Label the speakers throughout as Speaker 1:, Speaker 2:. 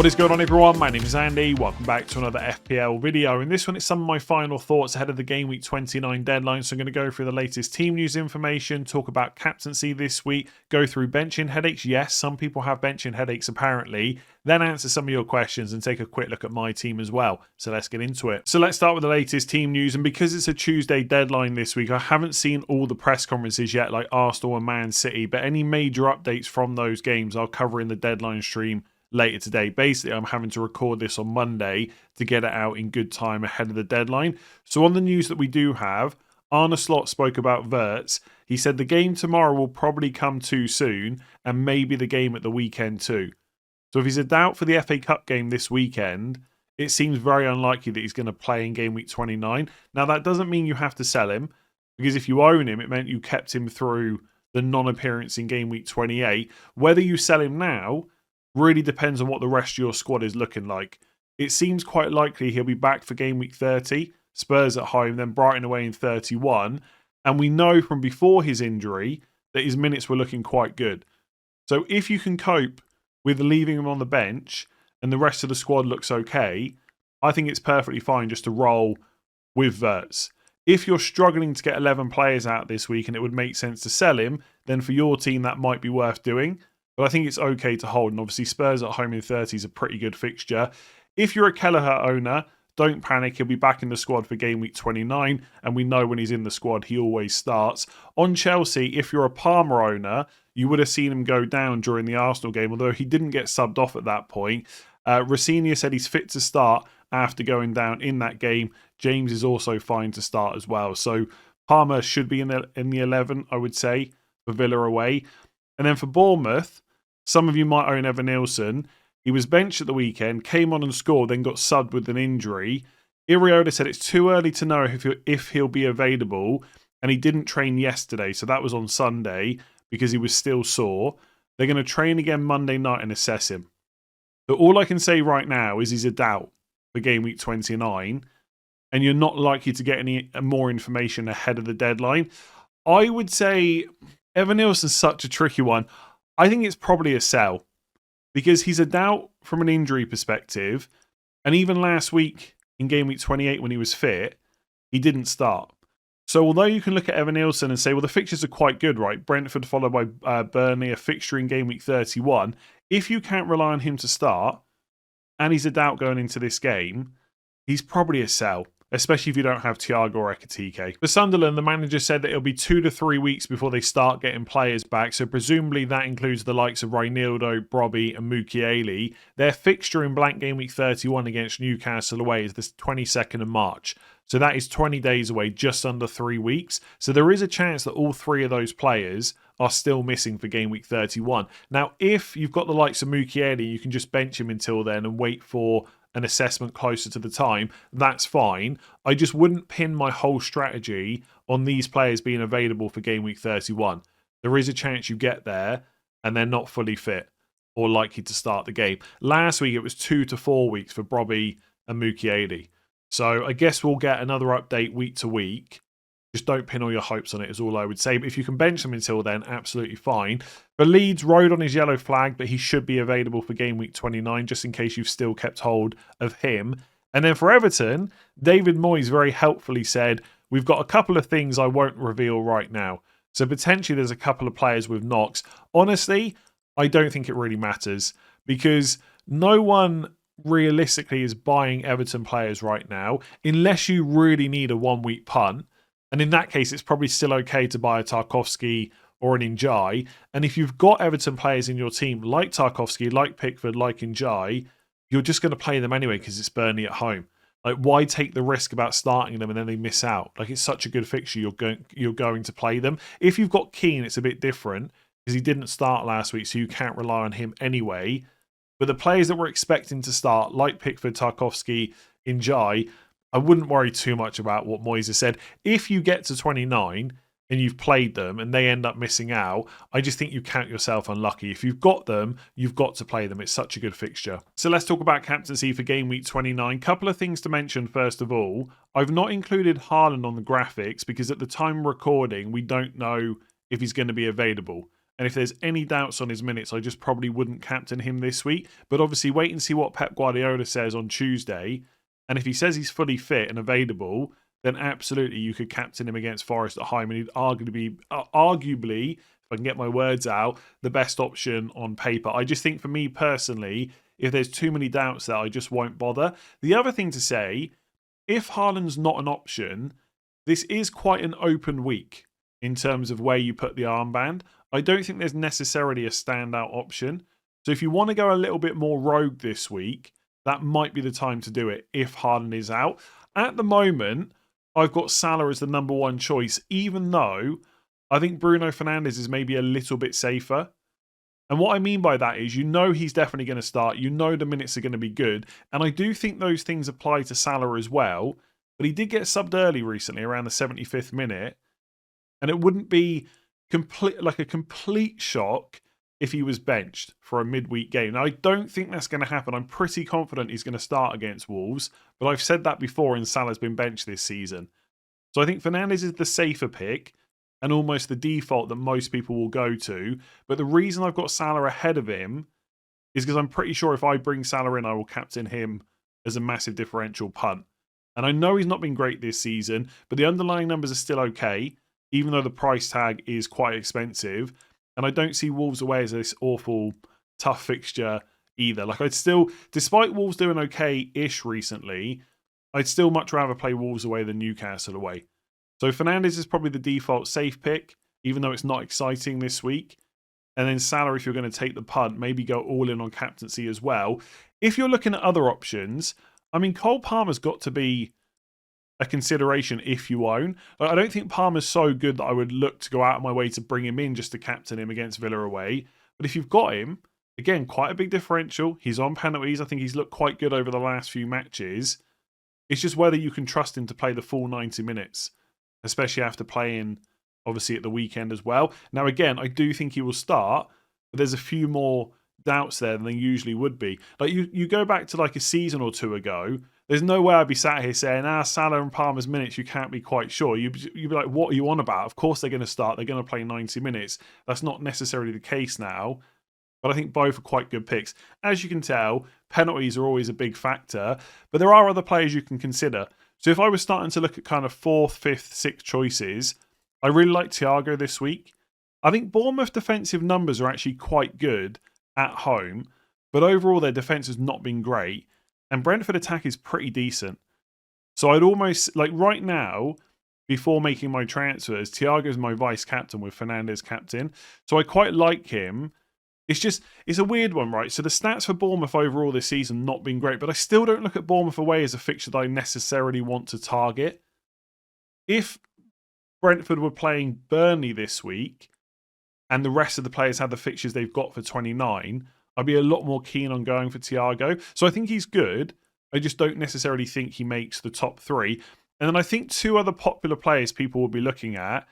Speaker 1: What is going on, everyone? My name is Andy. Welcome back to another FPL video. In this one, it's some of my final thoughts ahead of the Game Week 29 deadline. So I'm going to go through the latest team news information, talk about captaincy this week, go through benching headaches. Yes, some people have benching headaches apparently. Then answer some of your questions and take a quick look at my team as well. So let's get into it. So let's start with the latest team news. And because it's a Tuesday deadline this week, I haven't seen all the press conferences yet, like Arsenal and Man City. But any major updates from those games I'll cover in the deadline stream later today. Basically, I'm having to record this on Monday to get it out in good time ahead of the deadline. So on the news that we do have, Arne Slot spoke about Wirtz. He said the game tomorrow will probably come too soon and maybe the game at the weekend too. So if he's a doubt for the FA Cup game this weekend, it seems very unlikely that he's going to play in Game Week 29. Now, that doesn't mean you have to sell him, because if you own him, it meant you kept him through the non-appearance in Game Week 28. Whether you sell him now really depends on what the rest of your squad is looking like. It seems quite likely he'll be back for Game Week 30, Spurs at home, then Brighton away in 31. And we know from before his injury that his minutes were looking quite good. So if you can cope with leaving him on the bench and the rest of the squad looks okay, I think it's perfectly fine just to roll with Wirtz. If you're struggling to get 11 players out this week and it would make sense to sell him, then for your team that might be worth doing. But I think it's okay to hold. And obviously Spurs at home in 30 is a pretty good fixture. If you're a Kelleher owner, don't panic. He'll be back in the squad for Game Week 29. And we know when he's in the squad, he always starts. On Chelsea, if you're a Palmer owner, you would have seen him go down during the Arsenal game, although he didn't get subbed off at that point. Rosenior said he's fit to start after going down in that game. James is also fine to start as well. So Palmer should be in the 11, I would say, for Villa away. And then for Bournemouth, some of you might own Evan Nilsson. He was benched at the weekend, came on and scored, then got subbed with an injury. Iriola said it's too early to know if he'll be available, and he didn't train yesterday, so that was on Sunday, because he was still sore. They're going to train again Monday night and assess him. So all I can say right now is he's a doubt for Game Week 29, and you're not likely to get any more information ahead of the deadline. I would say Evan Nilsson's such a tricky one. I think it's probably a sell, because he's a doubt from an injury perspective, and even last week in Game Week 28 when he was fit, he didn't start. So although you can look at Evan Nilsson and say, well, the fixtures are quite good, right? Brentford followed by Burnley, a fixture in Game Week 31. If you can't rely on him to start, and he's a doubt going into this game, he's probably a sell, especially if you don't have Thiago or Ekitike. For Sunderland, the manager said that it'll be 2 to 3 weeks before they start getting players back, so presumably that includes the likes of Reinildo, Brobby and Mukiele. Their fixture in blank Game Week 31 against Newcastle away is the 22nd of March. So that is 20 days away, just under 3 weeks. So there is a chance that all three of those players are still missing for Game Week 31. Now, if you've got the likes of Mukiele, you can just bench him until then and wait for an assessment closer to the time, that's fine. I just wouldn't pin my whole strategy on these players being available for Game Week 31. There is a chance you get there and they're not fully fit or likely to start the game. Last week, it was 2 to 4 weeks for Brobby and Mukiele. So I guess we'll get another update week to week. Just don't pin all your hopes on it is all I would say. But if you can bench them until then, absolutely fine. For Leeds, rode on his yellow flag, but he should be available for Game Week 29, just in case you've still kept hold of him. And then for Everton, David Moyes very helpfully said, we've got a couple of things I won't reveal right now. So potentially there's a couple of players with knocks. Honestly, I don't think it really matters, because no one realistically is buying Everton players right now, unless you really need a 1 week punt. And in that case, it's probably still okay to buy a Tarkowski or an Njai. And if you've got Everton players in your team like Tarkowski, like Pickford, like Njai, you're just going to play them anyway because it's Burnley at home. Like, why take the risk about starting them and then they miss out? Like, it's such a good fixture, you're going to play them. If you've got Keane, it's a bit different because he didn't start last week, so you can't rely on him anyway. But the players that we're expecting to start, like Pickford, Tarkowski, Njai, I wouldn't worry too much about what Moyes has said. If you get to 29 and you've played them and they end up missing out, I just think you count yourself unlucky. If you've got them, you've got to play them. It's such a good fixture. So let's talk about captaincy for Game Week 29. Couple of things to mention first of all. I've not included Haaland on the graphics because at the time of recording, we don't know if he's going to be available. And if there's any doubts on his minutes, I just probably wouldn't captain him this week. But obviously, wait and see what Pep Guardiola says on Tuesday. And if he says he's fully fit and available, then absolutely you could captain him against Forest at home. And he'd arguably, if I can get my words out, the best option on paper. I just think for me personally, if there's too many doubts there, I just won't bother. The other thing to say, if Haaland's not an option, this is quite an open week in terms of where you put the armband. I don't think there's necessarily a standout option. So if you want to go a little bit more rogue this week, that might be the time to do it if Haaland is out. At the moment, I've got Salah as the number one choice, even though I think Bruno Fernandes is maybe a little bit safer. And what I mean by that is, he's definitely going to start. The minutes are going to be good. And I do think those things apply to Salah as well. But he did get subbed early recently, around the 75th minute. And it wouldn't be a complete shock if he was benched for a midweek game. Now, I don't think that's going to happen. I'm pretty confident he's going to start against Wolves. But I've said that before, and Salah's been benched this season. So I think Fernandes is the safer pick and almost the default that most people will go to. But the reason I've got Salah ahead of him is because I'm pretty sure if I bring Salah in, I will captain him as a massive differential punt. And I know he's not been great this season, but the underlying numbers are still okay, even though the price tag is quite expensive. And I don't see Wolves away as this awful, tough fixture either. I'd still, despite Wolves doing okay-ish recently, I'd still much rather play Wolves away than Newcastle away. So Fernandes is probably the default safe pick, even though it's not exciting this week. And then Salah, if you're going to take the punt, maybe go all in on captaincy as well. If you're looking at other options, I mean, Cole Palmer's got to be a consideration if you own. I don't think Palmer's so good that I would look to go out of my way to bring him in just to captain him against Villa away. But if you've got him, again, quite a big differential. He's on penalties. I think he's looked quite good over the last few matches. It's just whether you can trust him to play the full 90 minutes, especially after playing, obviously, at the weekend as well. Now, again, I do think he will start, but there's a few more doubts there than there usually would be. You go back to a season or two ago, there's no way I'd be sat here saying, Salah and Palmer's minutes, you can't be quite sure. You'd be like, what are you on about? Of course they're going to start. They're going to play 90 minutes. That's not necessarily the case now. But I think both are quite good picks. As you can tell, penalties are always a big factor. But there are other players you can consider. So if I was starting to look at kind of 4th, 5th, 6th choices, I really like Thiago this week. I think Bournemouth defensive numbers are actually quite good at home. But overall, their defence has not been great. And Brentford attack is pretty decent. So I'd almost, right now, before making my transfers, Thiago's my vice captain with Fernandes captain. So I quite like him. It's a weird one, right? So the stats for Bournemouth overall this season not been great, but I still don't look at Bournemouth away as a fixture that I necessarily want to target. If Brentford were playing Burnley this week and the rest of the players had the fixtures they've got for 29, I'd be a lot more keen on going for Thiago. So I think he's good. I just don't necessarily think he makes the top 3. And then I think 2 other popular players people will be looking at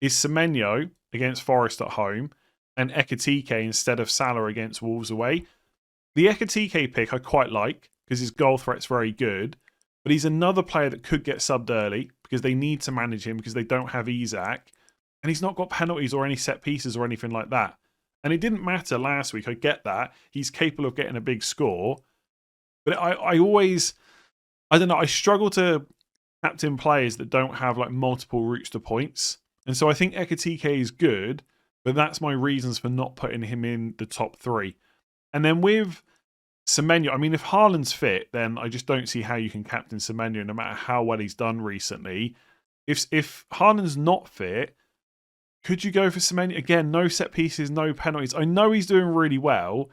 Speaker 1: is Semenyo against Forest at home and Ekitike instead of Salah against Wolves away. The Ekitike pick I quite like because his goal threat's very good, but he's another player that could get subbed early because they need to manage him because they don't have Isak, and he's not got penalties or any set pieces or anything like that. And it didn't matter last week, I get that. He's capable of getting a big score. But I always, I don't know, I struggle to captain players that don't have multiple routes to points. And so I think Ekitike is good, but that's my reasons for not putting him in the top 3. And then with Semenyo, I mean, if Haaland's fit, then I just don't see how you can captain Semenyo no matter how well he's done recently. If Haaland's not fit, could you go for Semenyo? Again, no set pieces, no penalties. I know he's doing really well,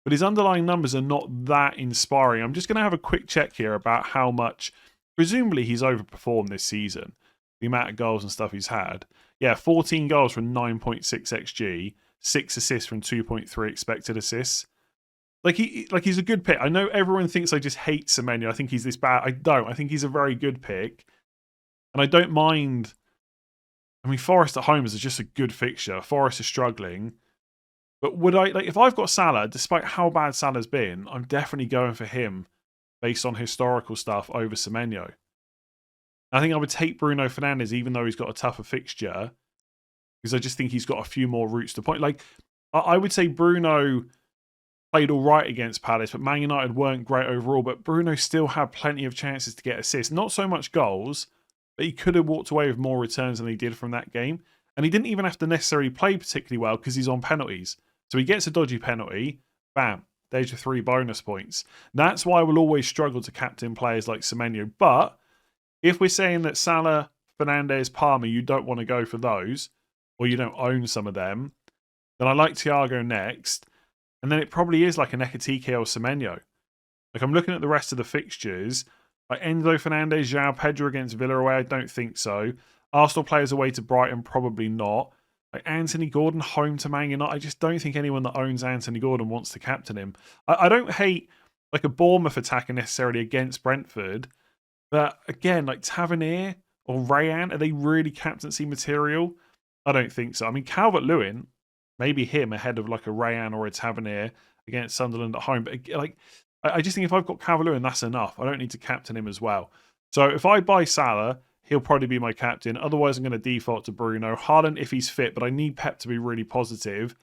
Speaker 1: but his underlying numbers are not that inspiring. I'm just going to have a quick check here about how much, presumably, he's overperformed this season. The amount of goals and stuff he's had. Yeah, 14 goals from 9.6 XG, 6 assists from 2.3 expected assists. He's a good pick. I know everyone thinks I just hate Semenyo. I think he's this bad. I don't. I think he's a very good pick. And I don't mind. I mean, Forest at home is just a good fixture. Forest is struggling. But would I, if I've got Salah, despite how bad Salah's been, I'm definitely going for him based on historical stuff over Semenyo. I think I would take Bruno Fernandes even though he's got a tougher fixture. because I just think he's got a few more routes to point. Like, I would say Bruno played all right against Palace, but Man United weren't great overall. But Bruno still had plenty of chances to get assists. Not so much goals, but he could have walked away with more returns than he did from that game. And he didn't even have to necessarily play particularly well because he's on penalties. So he gets a dodgy penalty, bam, there's your 3 bonus points. That's why we'll always struggle to captain players like Semenyo. But if we're saying that Salah, Fernandes, Palmer, you don't want to go for those, or you don't own some of them, then I like Thiago next. And then it probably is like an Ekitike or Semenyo. Like, I'm looking at the rest of the fixtures. Like Enzo Fernandez, João Pedro against Villa away, I don't think so. Arsenal players away to Brighton, probably not. Like Anthony Gordon home to Man United, I just don't think anyone that owns Anthony Gordon wants to captain him. I don't hate like a Bournemouth attacker necessarily against Brentford, but again, like Tavernier or Rayan, are they really captaincy material? I don't think so. I mean, Calvert-Lewin, maybe him ahead of like a Rayan or a Tavernier against Sunderland at home, but like I just think if I've got Calvert-Lewin, that's enough. I don't need to captain him as well. So if I buy Salah, he'll probably be my captain. Otherwise, I'm going to default to Bruno. Haaland if he's fit, but I need Pep to be really positive.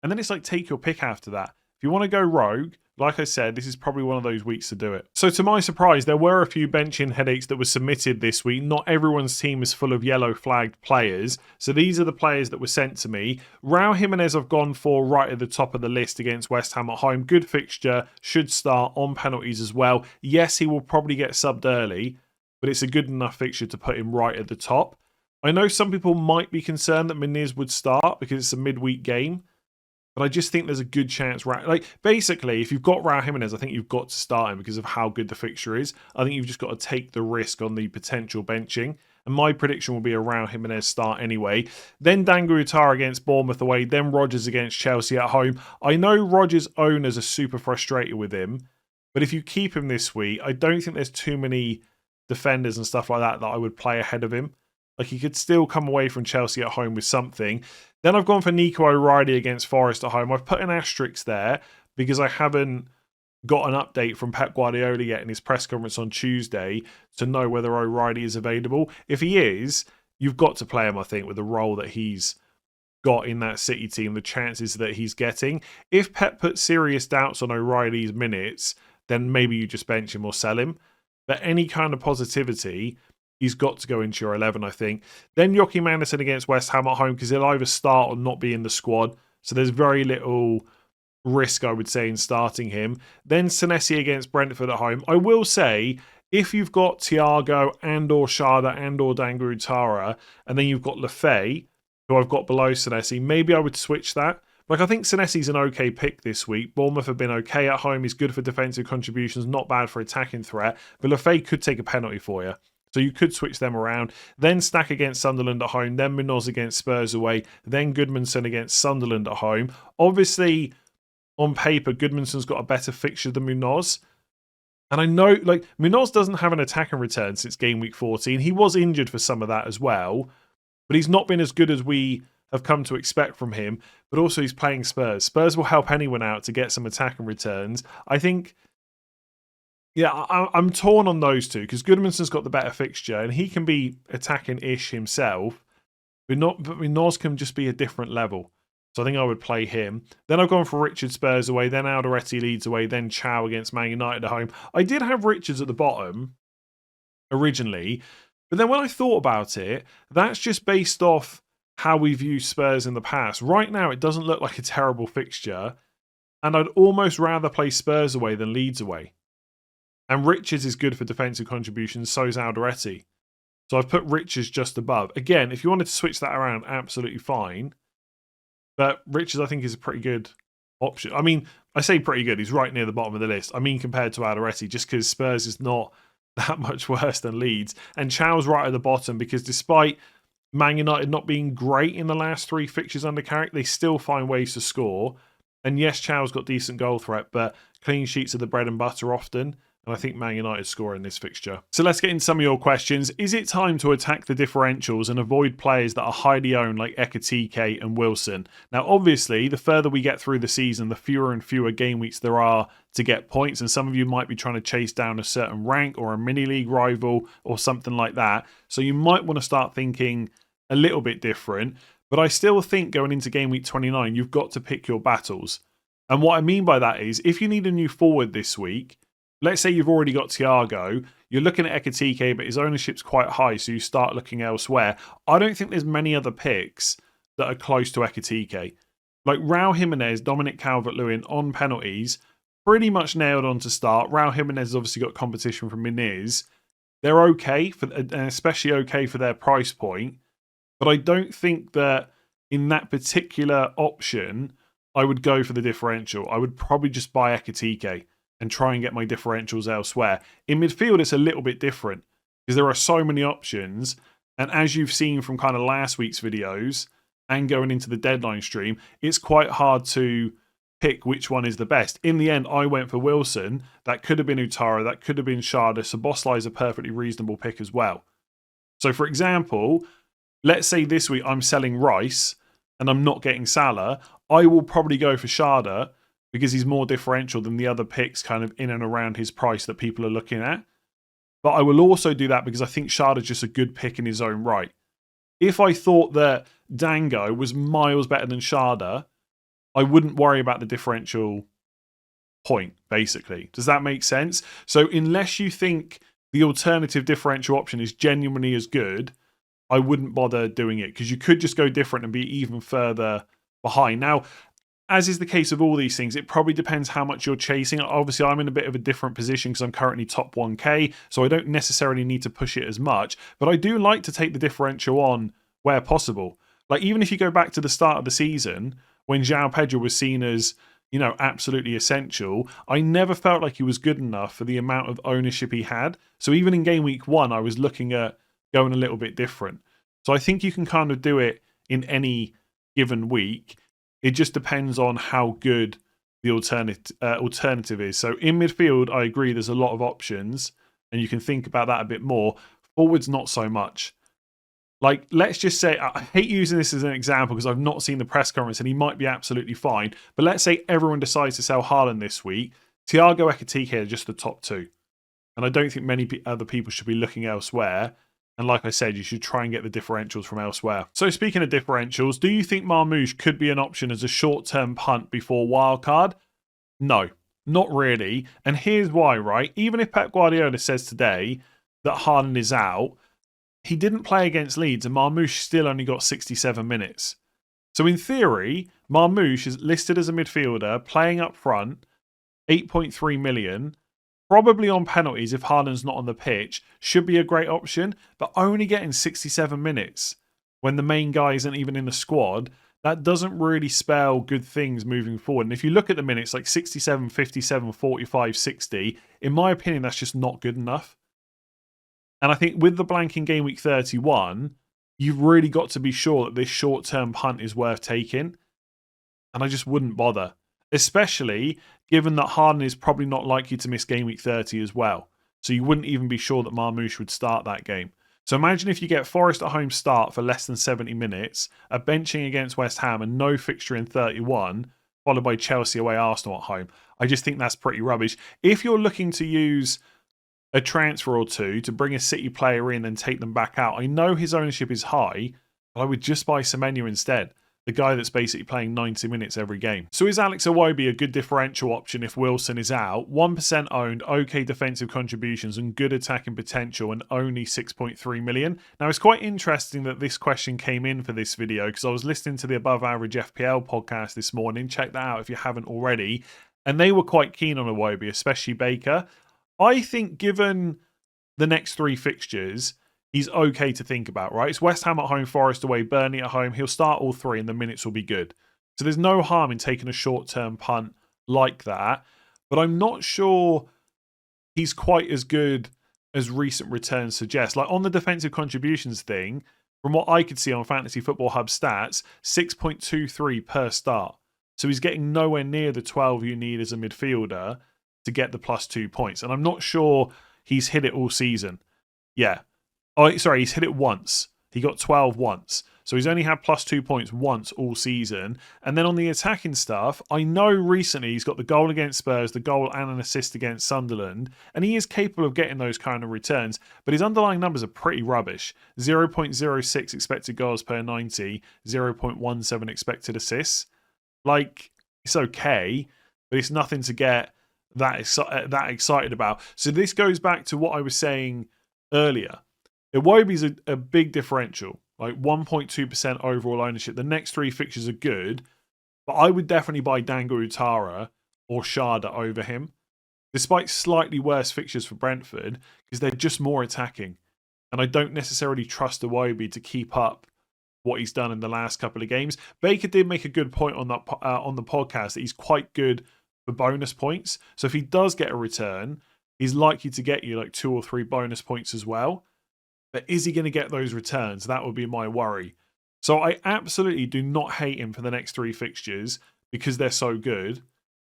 Speaker 1: And then it's like take your pick after that. If you want to go rogue, like I said, this is probably one of those weeks to do it. So to my surprise, there were a few benching headaches that were submitted this week. Not everyone's team is full of yellow flagged players. So these are the players that were sent to me. Raul Jimenez I've gone for right at the top of the list against West Ham at home. Good fixture, should start on penalties as well. Yes, he will probably get subbed early, but it's a good enough fixture to put him right at the top. I know some people might be concerned that Muniz would start because it's a midweek game. But I just think there's a good chance. Like, basically, if you've got Raul Jimenez, I think you've got to start him because of how good the fixture is. I think you've just got to take the risk on the potential benching. And my prediction will be a Raul Jimenez start anyway. Then Dangu Utara against Bournemouth away. Then Rodgers against Chelsea at home. I know Rodgers' owners are super frustrated with him. But if you keep him this week, I don't think there's too many defenders and stuff like that I would play ahead of him. Like, he could still come away from Chelsea at home with something. Then I've gone for Nico O'Reilly against Forest at home. I've put an asterisk there because I haven't got an update from Pep Guardiola yet in his press conference on Tuesday to know whether O'Reilly is available. If he is, you've got to play him, I think, with the role that he's got in that City team, the chances that he's getting. If Pep puts serious doubts on O'Reilly's minutes, then maybe you just bench him or sell him. But any kind of positivity, he's got to go into your 11, I think. Then Joachim Andersen against West Ham at home because he'll either start or not be in the squad. So there's very little risk, I would say, in starting him. Then Senesi against Brentford at home. I will say, if you've got Thiago and or Sharda and or Dangu Utara, and then you've got Lefay, who I've got below Senesi, maybe I would switch that. Like, I think Senesi's an okay pick this week. Bournemouth have been okay at home. He's good for defensive contributions, not bad for attacking threat. But Lefay could take a penalty for you. So you could switch them around. Then Stack against Sunderland at home. Then Munoz against Spurs away. Then Goodmanson against Sunderland at home. Obviously, on paper, Goodmanson's got a better fixture than Munoz. And I know, like, Munoz doesn't have an attacking return since game week 14. He was injured for some of that as well. But he's not been as good as we have come to expect from him. But also he's playing Spurs. Spurs will help anyone out to get some attacking returns. I think... Yeah, I'm torn on those two because Goodmanson's got the better fixture and he can be attacking-ish himself, but Munoz can just be a different level. So I think I would play him. Then I've gone for Richard Spurs away, then Alderete Leeds away, then Chow against Man United at home. I did have Richards at the bottom originally, but then when I thought about it, that's just based off how we've used Spurs in the past. Right now, it doesn't look like a terrible fixture, and I'd almost rather play Spurs away than Leeds away. And Richards is good for defensive contributions, so is Alderete. So I've put Richards just above. Again, if you wanted to switch that around, absolutely fine. But Richards, I think, is a pretty good option. I mean, I say pretty good. He's right near the bottom of the list. I mean, compared to Alderete, just because Spurs is not that much worse than Leeds. And Chow's right at the bottom because despite Man United not being great in the last 3 fixtures under Carrick, they still find ways to score. And yes, Chow's got decent goal threat, but clean sheets are the bread and butter often. And I think Man United score in this fixture. So let's get into some of your questions. Is it time to attack the differentials and avoid players that are highly owned like Ekitike and Wilson? Now, obviously, the further we get through the season, the fewer and fewer game weeks there are to get points. And some of you might be trying to chase down a certain rank or a mini-league rival or something like that. So you might want to start thinking a little bit different. But I still think going into game week 29, you've got to pick your battles. And what I mean by that is, if you need a new forward this week, let's say you've already got Thiago, you're looking at Ekitike, but his ownership's quite high, so you start looking elsewhere. I don't think there's many other picks that are close to Ekitike. Like Raul Jimenez, Dominic Calvert-Lewin on penalties, pretty much nailed on to start. Raul Jimenez has obviously got competition from Muniz. They're okay, and especially okay for their price point. But I don't think that in that particular option, I would go for the differential. I would probably just buy Ekitike and try and get my differentials elsewhere. In midfield, it's a little bit different because there are so many options. And as you've seen from kind of last week's videos and going into the deadline stream, it's quite hard to pick which one is the best. In the end, I went for Wilson. That could have been Utara. That could have been Sharda. Szoboszlai is a perfectly reasonable pick as well. So, for example, let's say this week I'm selling Rice and I'm not getting Salah. I will probably go for Sharda because he's more differential than the other picks kind of in and around his price that people are looking at. But I will also do that because I think Sharda's just a good pick in his own right. If I thought that Dango was miles better than Sharda, I wouldn't worry about the differential point, basically. Does that make sense? So unless you think the alternative differential option is genuinely as good, I wouldn't bother doing it because you could just go different and be even further behind. Now, as is the case of all these things, it probably depends how much you're chasing. Obviously, I'm in a bit of a different position because I'm currently top 1k, so I don't necessarily need to push it as much. But I do like to take the differential on where possible. Like, even if you go back to the start of the season, when João Pedro was seen as, absolutely essential, I never felt like he was good enough for the amount of ownership he had. So even in game week 1, I was looking at going a little bit different. So I think you can kind of do it in any given week. It just depends on how good the alternative is. So in midfield, I agree there's a lot of options and you can think about that a bit more. Forwards, not so much. Like, let's just say, I hate using this as an example because I've not seen the press conference and he might be absolutely fine. But let's say everyone decides to sell Haaland this week. Thiago, Ekitike are just the top two. And I don't think many other people should be looking elsewhere. And like I said, you should try and get the differentials from elsewhere. So speaking of differentials, do you think Marmoush could be an option as a short-term punt before wildcard? No, not really. And here's why, right? Even if Pep Guardiola says today that Haaland is out, he didn't play against Leeds and Marmoush still only got 67 minutes. So in theory, Marmoush is listed as a midfielder, playing up front, 8.3 million, probably on penalties if Haaland's not on the pitch, should be a great option, but only getting 67 minutes when the main guy isn't even in the squad, that doesn't really spell good things moving forward. And if you look at the minutes, like 67, 57, 45, 60, in my opinion, that's just not good enough. And I think with the blank in game week 31, you've really got to be sure that this short-term punt is worth taking. And I just wouldn't bother. Especially given that Haaland is probably not likely to miss game week 30 as well. So you wouldn't even be sure that Marmoush would start that game. So imagine if you get Forest at home start for less than 70 minutes, a benching against West Ham and no fixture in 31, followed by Chelsea away, Arsenal at home. I just think that's pretty rubbish. If you're looking to use a transfer or two to bring a City player in and take them back out, I know his ownership is high, but I would just buy Semenyo instead. The guy that's basically playing 90 minutes every game. So is Alex Iwobi a good differential option if Wilson is out? 1% owned, okay defensive contributions and good attacking potential and only 6.3 million. Now it's quite interesting that this question came in for this video because I was listening to the Above Average FPL podcast this morning. Check that out if you haven't already. And they were quite keen on Iwobi, especially Baker. I think given the next three fixtures, he's okay to think about, right? It's West Ham at home, Forest away, Burnley at home. He'll start all three and the minutes will be good. So there's no harm in taking a short-term punt like that. But I'm not sure he's quite as good as recent returns suggest. Like on the defensive contributions thing, from what I could see on Fantasy Football Hub stats, 6.23 per start. So he's getting nowhere near the 12 you need as a midfielder to get the plus 2 points. And I'm not sure he's hit it all season. Yeah. Oh, sorry, he's hit it once. He got 12 once. So he's only had +2 points once all season. And then on the attacking stuff, I know recently he's got the goal against Spurs, the goal and an assist against Sunderland. And he is capable of getting those kind of returns. But his underlying numbers are pretty rubbish. 0.06 expected goals per 90, 0.17 expected assists. Like, it's okay, but it's nothing to get that excited about. So this goes back to what I was saying earlier. Iwobi's a big differential, like 1.2% overall ownership. The next 3 fixtures are good, but I would definitely buy Dango Utara or Sharda over him, despite slightly worse fixtures for Brentford, because they're just more attacking. And I don't necessarily trust Iwobi to keep up what he's done in the last couple of games. Baker did make a good point on that on the podcast that he's quite good for bonus points. So if he does get a return, he's likely to get you like 2 or 3 bonus points as well. But is he going to get those returns? That would be my worry. So I absolutely do not hate him for the next 3 fixtures because they're so good.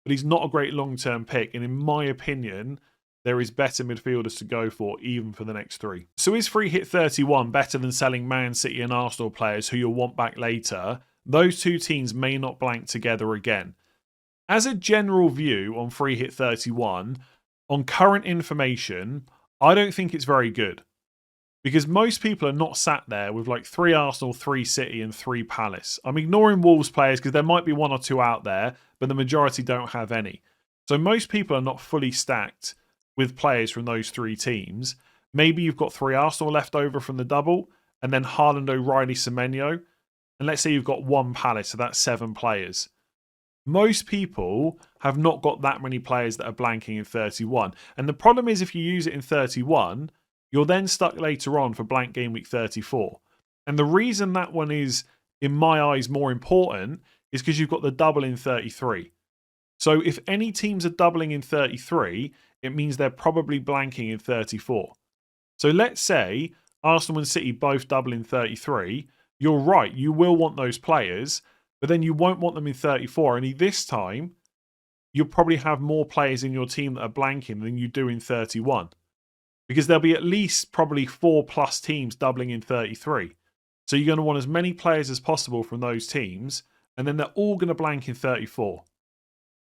Speaker 1: But he's not a great long-term pick. And in my opinion, there is better midfielders to go for even for the next 3. So is free hit 31 better than selling Man City and Arsenal players who you'll want back later? Those 2 teams may not blank together again. As a general view on free hit 31, on current information, I don't think it's very good. Because most people are not sat there with like 3 Arsenal, 3 City and 3 Palace. I'm ignoring Wolves players because there might be 1 or 2 out there, but the majority don't have any. So most people are not fully stacked with players from those 3 teams. Maybe you've got 3 Arsenal left over from the double, and then Haaland, O'Reilly, Semenyo. And let's say you've got 1 Palace, so that's 7 players. Most people have not got that many players that are blanking in 31. And the problem is if you use it in 31, you're then stuck later on for blank game week 34. And the reason that one is, in my eyes, more important is because you've got the double in 33. So if any teams are doubling in 33, it means they're probably blanking in 34. So let's say Arsenal and City both double in 33. You're right, you will want those players, but then you won't want them in 34. And this time, you'll probably have more players in your team that are blanking than you do in 31. Because there'll be at least probably 4+ teams doubling in 33. So you're going to want as many players as possible from those teams, and then they're all going to blank in 34.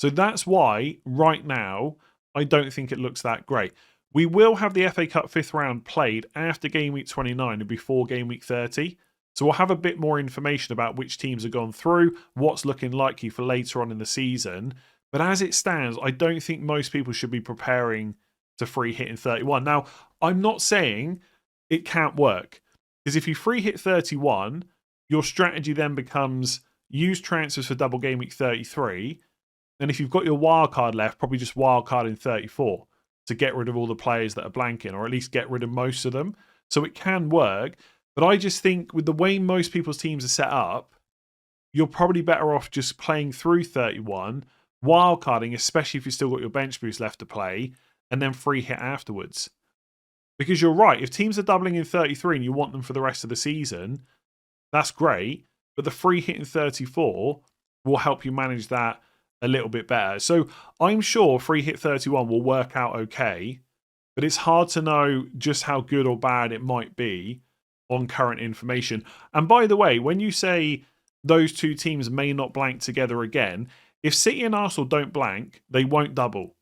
Speaker 1: So that's why, right now, I don't think it looks that great. We will have the FA Cup 5th round played after game week 29 and before game week 30. So we'll have a bit more information about which teams have gone through, what's looking likely for later on in the season. But as it stands, I don't think most people should be preparing to free hit in 31. Now, I'm not saying it can't work. Because if you free hit 31, your strategy then becomes use transfers for double game week 33. And if you've got your wild card left, probably just wild card in 34 to get rid of all the players that are blanking, or at least get rid of most of them. So it can work. But I just think with the way most people's teams are set up, you're probably better off just playing through 31, wild carding, especially if you've still got your bench boost left to play, and then free hit afterwards. Because you're right, if teams are doubling in 33 and you want them for the rest of the season, that's great. But the free hit in 34 will help you manage that a little bit better. So I'm sure free hit 31 will work out okay, but it's hard to know just how good or bad it might be on current information. And by the way, when you say those 2 teams may not blank together again, if City and Arsenal don't blank, they won't double.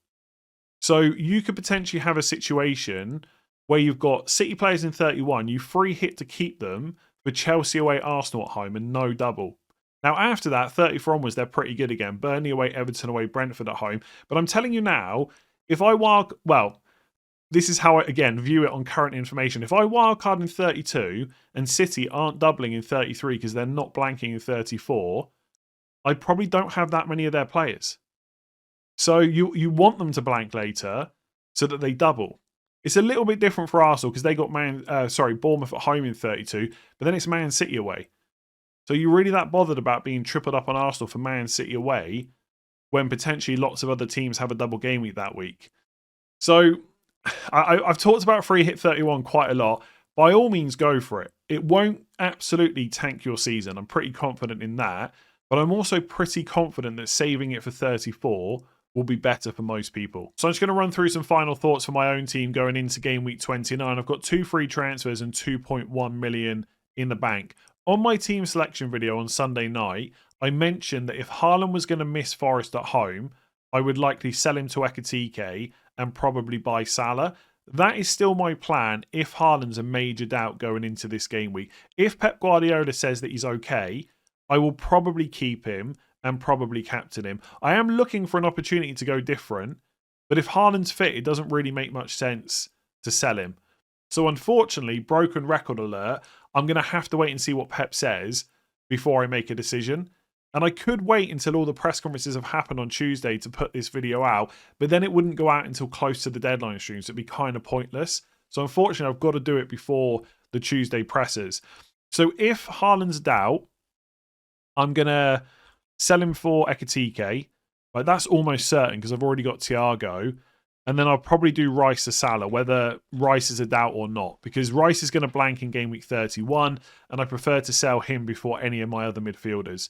Speaker 1: So you could potentially have a situation where you've got City players in 31, you free hit to keep them for Chelsea away, Arsenal at home, and no double. Now, after that, 34 onwards, they're pretty good again. Burnley away, Everton away, Brentford at home. But I'm telling you now, if I this is how I, again, view it on current information. If I wildcard in 32 and City aren't doubling in 33 because they're not blanking in 34, I probably don't have that many of their players. So you want them to blank later so that they double. It's a little bit different for Arsenal because they got Bournemouth at home in 32, but then it's Man City away. So you're really that bothered about being tripled up on Arsenal for Man City away when potentially lots of other teams have a double game week that week. So I've talked about free hit 31 quite a lot. By all means, go for it. It won't absolutely tank your season. I'm pretty confident in that. But I'm also pretty confident that saving it for 34 will be better for most people. So I'm just going to run through some final thoughts for my own team going into game week 29. I've got 2 free transfers and 2.1 million in the bank. On my team selection video on Sunday night, I mentioned that if Haaland was going to miss Forest at home, I would likely sell him to Ekitike and probably buy Salah. That is still my plan if Haaland's a major doubt going into this game week. If Pep Guardiola says that he's okay, I will probably keep him and probably captain him. I am looking for an opportunity to go different, but if Haaland's fit, it doesn't really make much sense to sell him. So unfortunately, broken record alert, I'm going to have to wait and see what Pep says before I make a decision. And I could wait until all the press conferences have happened on Tuesday to put this video out, but then it wouldn't go out until close to the deadline stream, so it'd be kind of pointless. So unfortunately, I've got to do it before the Tuesday presses. So if Haaland's doubt, I'm going to sell him for Ekitike. Like, that's almost certain because I've already got Thiago. And then I'll probably do Rice to Salah, whether Rice is a doubt or not, because Rice is going to blank in game week 31, and I prefer to sell him before any of my other midfielders.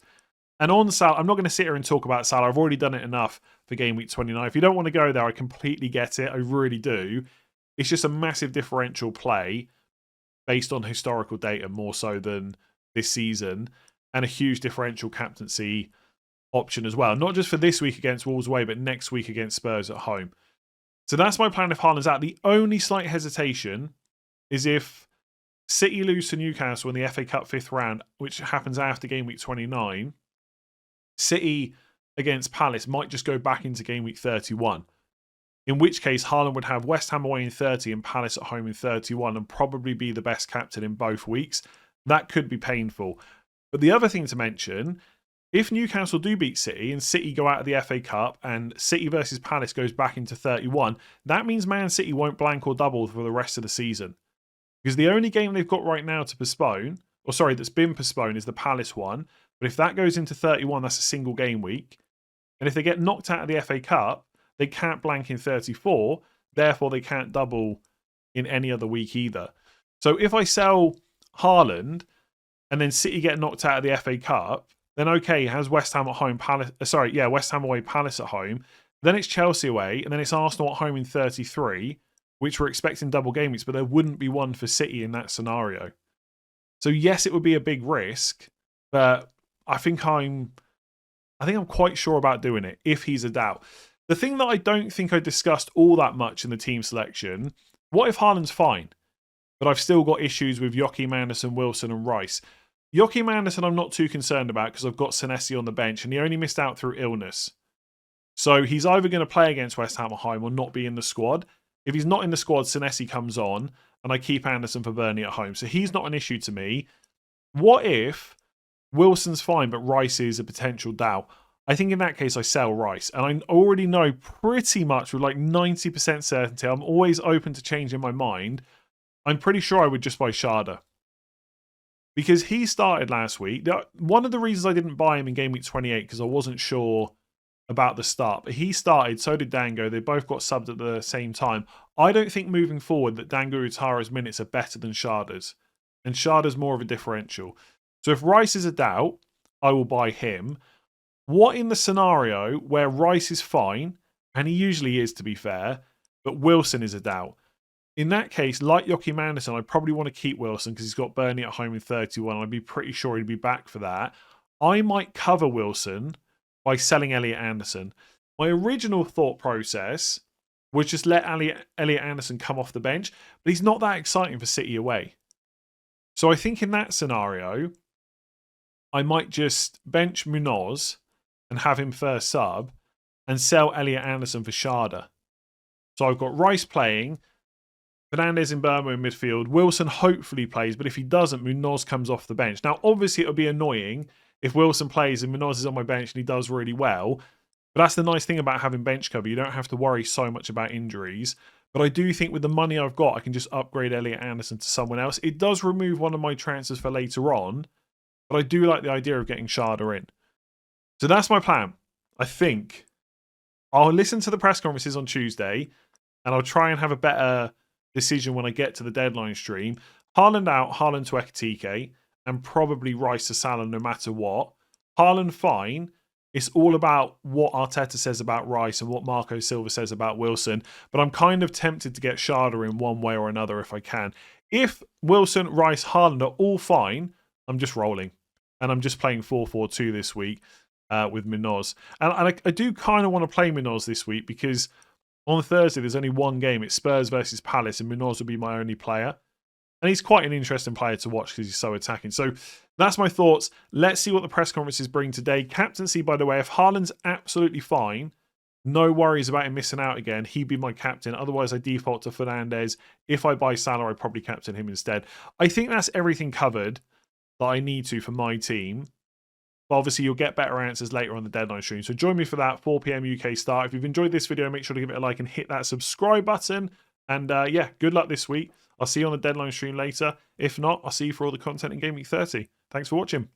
Speaker 1: And on Salah, I'm not going to sit here and talk about Salah. I've already done it enough for game week 29. If you don't want to go there, I completely get it. I really do. It's just a massive differential play based on historical data more so than this season, and a huge differential captaincy option as well. Not just for this week against Wolves away, but next week against Spurs at home. So that's my plan if Haaland's out. The only slight hesitation is if City lose to Newcastle in the FA Cup 5th round, which happens after game week 29, City against Palace might just go back into game week 31. In which case, Haaland would have West Ham away in 30 and Palace at home in 31 and probably be the best captain in both weeks. That could be painful. But the other thing to mention, if Newcastle do beat City and City go out of the FA Cup and City versus Palace goes back into 31, that means Man City won't blank or double for the rest of the season. Because the only game they've got right now to postpone, that's been postponed, is the Palace one. But if that goes into 31, that's a single game week. And if they get knocked out of the FA Cup, they can't blank in 34. Therefore, they can't double in any other week either. So if I sell Haaland and then City get knocked out of the FA Cup, then okay, has West Ham at home, West Ham away, Palace at home. Then it's Chelsea away, and then it's Arsenal at home in 33, which we're expecting double game weeks, but there wouldn't be one for City in that scenario. So yes, it would be a big risk, but I think I'm quite sure about doing it if he's a doubt. The thing that I don't think I discussed all that much in the team selection, what if Haaland's fine, but I've still got issues with Joachim Anderson, Wilson and Rice? Joachim Anderson I'm not too concerned about because I've got Senesi on the bench and he only missed out through illness. So he's either going to play against West Ham at home or not be in the squad. If he's not in the squad, Senesi comes on and I keep Anderson for Burnley at home. So he's not an issue to me. What if Wilson's fine but Rice is a potential doubt? I think in that case I sell Rice. And I already know pretty much with like 90% certainty, I'm always open to changing my mind. I'm pretty sure I would just buy Schade. Because he started last week. One of the reasons I didn't buy him in game week 28 because I wasn't sure about the start. But he started, so did Dango. They both got subbed at the same time. I don't think moving forward that Dango Utara's minutes are better than Schade's. And Schade's more of a differential. So if Rice is a doubt, I will buy him. What in the scenario where Rice is fine, and he usually is to be fair, but Wilson is a doubt? In that case, like Joachim Anderson, I probably want to keep Wilson because he's got Burnley at home in 31. I'd be pretty sure he'd be back for that. I might cover Wilson by selling Elliot Anderson. My original thought process was just let Elliot Anderson come off the bench, but he's not that exciting for City away. So I think in that scenario, I might just bench Munoz and have him first sub and sell Elliot Anderson for Schade. So I've got Rice playing, Fernandes in Burma in midfield. Wilson hopefully plays, but if he doesn't, Munoz comes off the bench. Now, obviously, it'll be annoying if Wilson plays and Munoz is on my bench and he does really well. But that's the nice thing about having bench cover. You don't have to worry so much about injuries. But I do think with the money I've got, I can just upgrade Elliot Anderson to someone else. It does remove one of my transfers for later on, but I do like the idea of getting Schade in. So that's my plan. I think I'll listen to the press conferences on Tuesday and I'll try and have a better decision when I get to the deadline stream. Haaland out, Haaland to Ekitike, and probably Rice to Salah no matter what. Haaland fine. It's all about what Arteta says about Rice and what Marco Silva says about Wilson. But I'm kind of tempted to get Schade in one way or another if I can. If Wilson, Rice, Haaland are all fine, I'm just rolling. And I'm just playing 4-4-2 this week with Minoz. And I do kind of want to play Minoz this week because on Thursday there's only one game. It's Spurs versus Palace, and Minoz will be my only player. And he's quite an interesting player to watch because he's so attacking. So that's my thoughts. Let's see what the press conferences bring today. Captaincy, by the way, if Haaland's absolutely fine, no worries about him missing out again. He'd be my captain. Otherwise, I default to Fernandes. If I buy Salah, I'd probably captain him instead. I think that's everything covered that I need to for my team. But obviously, you'll get better answers later on the deadline stream. So join me for that, 4 p.m. UK start. If you've enjoyed this video, make sure to give it a like and hit that subscribe button. And yeah, good luck this week. I'll see you on the deadline stream later. If not, I'll see you for all the content in Game Week 30. Thanks for watching.